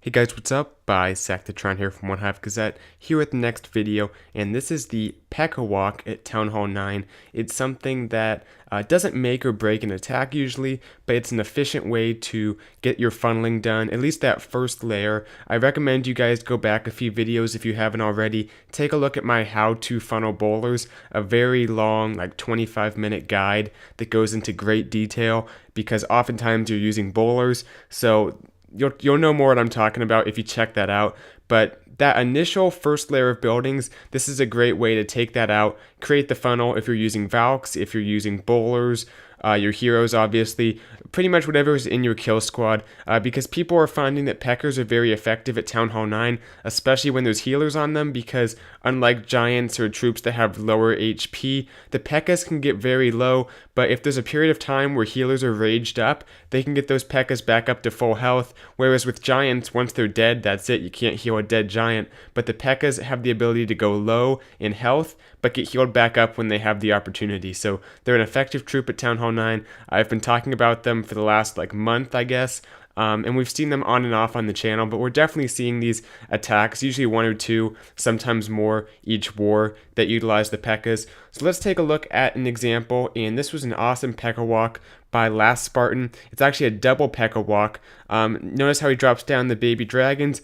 Hey guys, what's up? Bisectatron here from One Hive Gazette, here with the next video, and this is the Pekka Walk at Town Hall 9. It's something that doesn't make or break an attack usually, but it's an efficient way to get your funneling done, at least that first layer. I recommend you guys go back a few videos if you haven't already. Take a look at my How to Funnel Bowlers, a very long, like 25-minute guide that goes into great detail, because oftentimes you're using bowlers, so You'll know more what I'm talking about if you check that out. But that initial first layer of buildings, this is a great way to take that out, create the funnel if you're using Valks, if you're using bowlers, your heroes obviously, pretty much whatever is in your kill squad, because people are finding that Pekkers are very effective at Town Hall 9, especially when there's healers on them, because unlike giants or troops that have lower HP, the Pekkas can get very low, but if there's a period of time where healers are raged up, they can get those Pekkas back up to full health, whereas with giants, once they're dead, that's it, you can't heal a dead giant, but the Pekkas have the ability to go low in health, but get healed back up when they have the opportunity. So they're an effective troop at Town Hall 9. I've been talking about them for the last month, I guess. And we've seen them on and off on the channel, but we're definitely seeing these attacks, usually one or two, sometimes more each war, that utilize the Pekkas. So let's take a look at an example, and this was an awesome Pekka Walk by Last Spartan. It's actually a double Pekka Walk. Notice how he drops down the baby dragons.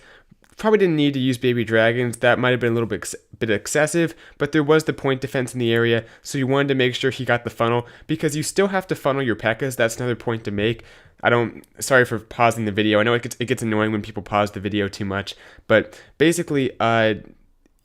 Probably didn't need to use baby dragons. That might have been a little bit excessive, but there was the point defense in the area, so you wanted to make sure he got the funnel, because you still have to funnel your Pekkas. That's another point to make. Sorry for pausing the video. I know it gets annoying when people pause the video too much, but basically,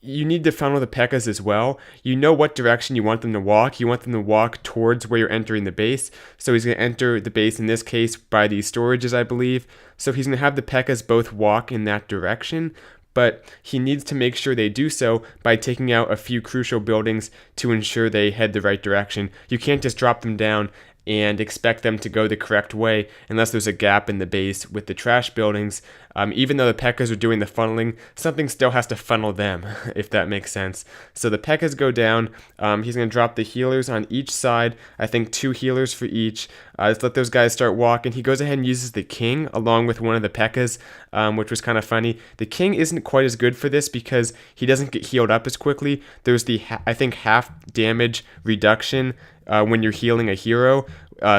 you need to funnel the Pekkas as well. You know what direction you want them to walk. You want them to walk towards where you're entering the base. So he's going to enter the base, in this case, by these storages, I believe. So he's going to have the Pekkas both walk in that direction, but he needs to make sure they do so by taking out a few crucial buildings to ensure they head the right direction. You can't just drop them down and expect them to go the correct way unless there's a gap in the base with the trash buildings. Even though the Pekkas are doing the funneling, something still has to funnel them, if that makes sense. So the Pekkas go down. He's going to drop the healers on each side. I think 2 healers for each. Just let those guys start walking. He goes ahead and uses the King along with one of the Pekkas, which was kind of funny. The King isn't quite as good for this because he doesn't get healed up as quickly. There's the, I think, half damage reduction when you're healing a hero.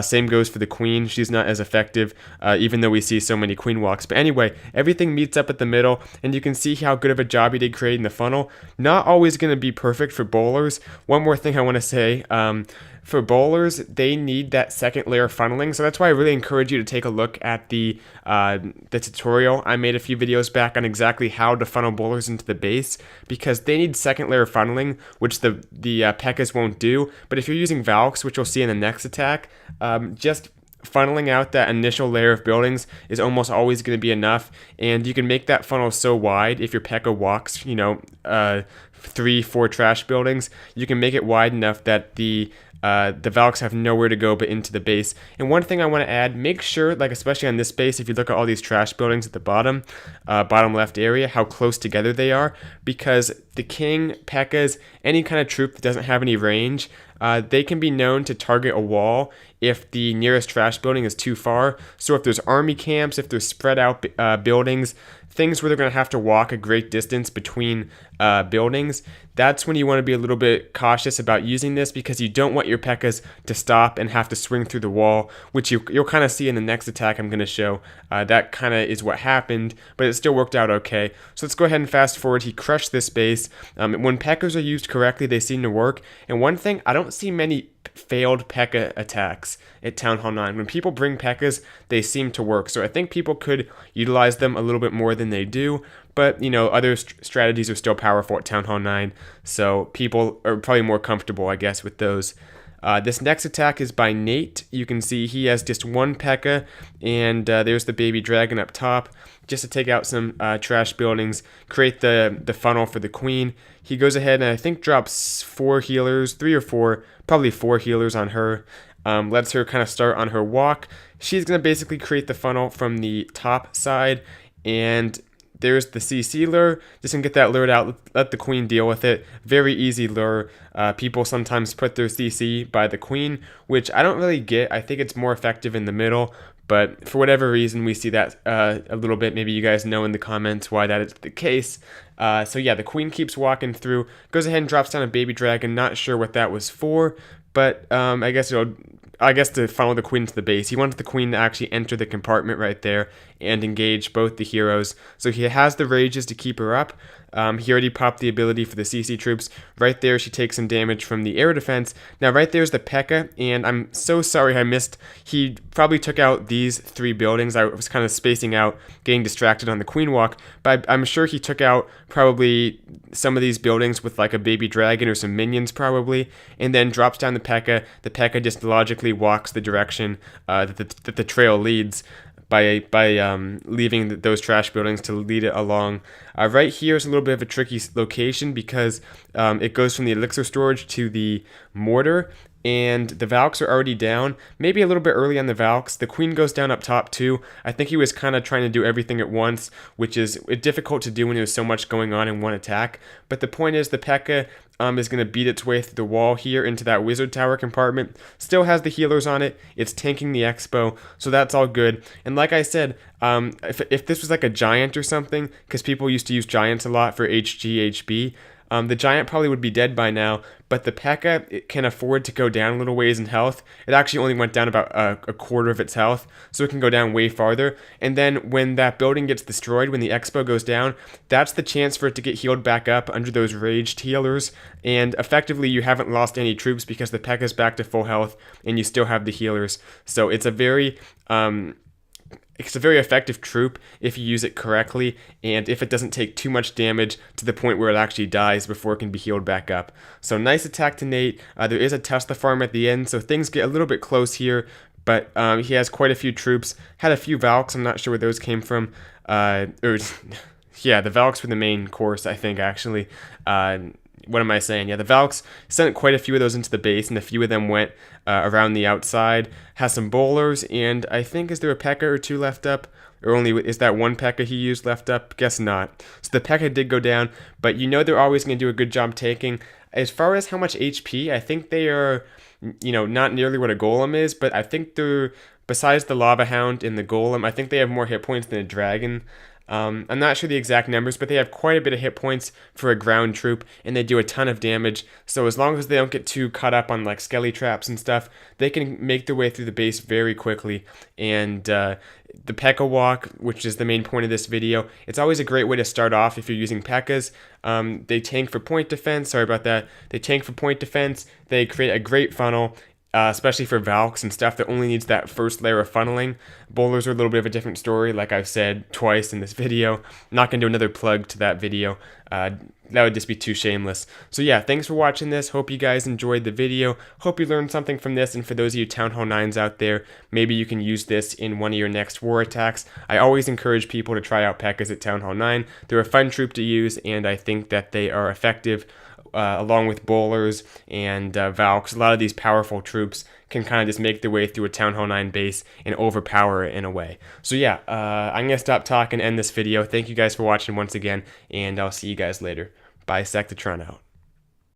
Same goes for the Queen. She's not as effective, even though we see so many Queen walks. But anyway, everything meets up at the middle, and you can see how good of a job he did creating the funnel. Not always going to be perfect for bowlers. One more thing I want to say. For bowlers, they need that second layer funneling, so that's why I really encourage you to take a look at the tutorial. I made a few videos back on exactly how to funnel bowlers into the base, because they need second layer funneling, which the Pekkas won't do. But if you're using Valks, which you'll see in the next attack, just funneling out that initial layer of buildings is almost always going to be enough, and you can make that funnel so wide if your Pekka walks, 3-4 trash buildings, you can make it wide enough that the Valks have nowhere to go but into the base. And one thing I want to add, make sure, especially on this base, if you look at all these trash buildings at the bottom left area, how close together they are, because the King, Pekkas, any kind of troop that doesn't have any range, they can be known to target a wall if the nearest trash building is too far. So if there's army camps, if there's spread out buildings, things where they're going to have to walk a great distance between buildings, that's when you want to be a little bit cautious about using this, because you don't want your Pekkas to stop and have to swing through the wall, which you'll kind of see in the next attack I'm going to show. That kind of is what happened, but it still worked out okay. So let's go ahead and fast forward. He crushed this base. When Pekkas are used correctly, they seem to work. And one thing, I don't see many failed Pekka attacks at Town Hall 9. When people bring Pekkas, they seem to work. So I think people could utilize them a little bit more than they do. But, other strategies are still powerful at Town Hall 9. So people are probably more comfortable, I guess, with those. This next attack is by Nate. You can see he has just one Pekka, and there's the baby dragon up top, just to take out some trash buildings, create the funnel for the Queen. He goes ahead and I think drops 4 healers, 3 or 4, probably 4 healers on her. Lets her kind of start on her walk. She's going to basically create the funnel from the top side, and there's the CC lure. Just gonna get that lured out, let the Queen deal with it. Very easy lure. People sometimes put their CC by the Queen, which I don't really get. I think it's more effective in the middle, but for whatever reason, we see that a little bit. Maybe you guys know in the comments why that is the case. So yeah, the queen keeps walking through, goes ahead and drops down a baby dragon. Not sure what that was for, but I guess to follow the queen to the base. He wants the queen to actually enter the compartment right there and engage both the heroes. So he has the rages to keep her up. He already popped the ability for the CC troops. Right there, she takes some damage from the air defense. Now, right there's the Pekka, and I'm so sorry I missed. He probably took out these 3 buildings. I was kind of spacing out, getting distracted on the Queen Walk, but I'm sure he took out probably some of these buildings with like a baby dragon or some minions probably, and then drops down the Pekka. The Pekka just logically walks the direction that the trail leads, by leaving those trash buildings to lead it along. Right here is a little bit of a tricky location because it goes from the elixir storage to the mortar, and the Valks are already down. Maybe a little bit early on the Valks. The queen goes down up top too. I think he was kind of trying to do everything at once, which is difficult to do when there's so much going on in one attack. But the point is the Pekka is going to beat its way through the wall here into that wizard tower compartment. Still has the healers on it. It's tanking the expo, so that's all good. And like I said, if this was like a giant or something, because people used to use giants a lot for HG, the giant probably would be dead by now, but the Pekka, it can afford to go down a little ways in health. It actually only went down about a quarter of its health, so it can go down way farther. And then when that building gets destroyed, when the expo goes down, that's the chance for it to get healed back up under those raged healers. And effectively, you haven't lost any troops because the Pekka's back to full health, and you still have the healers. So it's a very effective troop if you use it correctly, and if it doesn't take too much damage to the point where it actually dies before it can be healed back up. So nice attack to Nate. There is a Tesla farm at the end, so things get a little bit close here, but he has quite a few troops. Had a few Valks, I'm not sure where those came from. Yeah, the Valks were the main course, I think, actually. What am I saying? Yeah, the Valks sent quite a few of those into the base, and a few of them went around the outside. Has some bowlers, and I think, is there a Pekka or 2 left up? Or only is that one Pekka he used left up? Guess not. So the Pekka did go down, but you know they're always going to do a good job taking. As far as how much HP, I think they are, not nearly what a golem is, but I think they're, besides the Lava Hound and the golem, I think they have more hit points than a dragon. I'm not sure the exact numbers, but they have quite a bit of hit points for a ground troop, and they do a ton of damage. So as long as they don't get too caught up on like skelly traps and stuff, they can make their way through the base very quickly. And the Pekka Walk, which is the main point of this video, it's always a great way to start off if you're using Pekkas. They tank for point defense. Sorry about that. They tank for point defense. They create a great funnel. Especially for Valks and stuff that only needs that first layer of funneling. Bowlers are a little bit of a different story, like I've said twice in this video. I'm not going to do another plug to that video. That would just be too shameless. So yeah, thanks for watching this. Hope you guys enjoyed the video. Hope you learned something from this, and for those of you Town Hall 9s out there, maybe you can use this in one of your next war attacks. I always encourage people to try out Pekkas at Town Hall 9. They're a fun troop to use, and I think that they are effective. Along with bowlers and Valks, a lot of these powerful troops can kind of just make their way through a Town Hall 9 base and overpower it in a way. So yeah, I'm going to stop talking and end this video. Thank you guys for watching once again, and I'll see you guys later. Bisectatron out.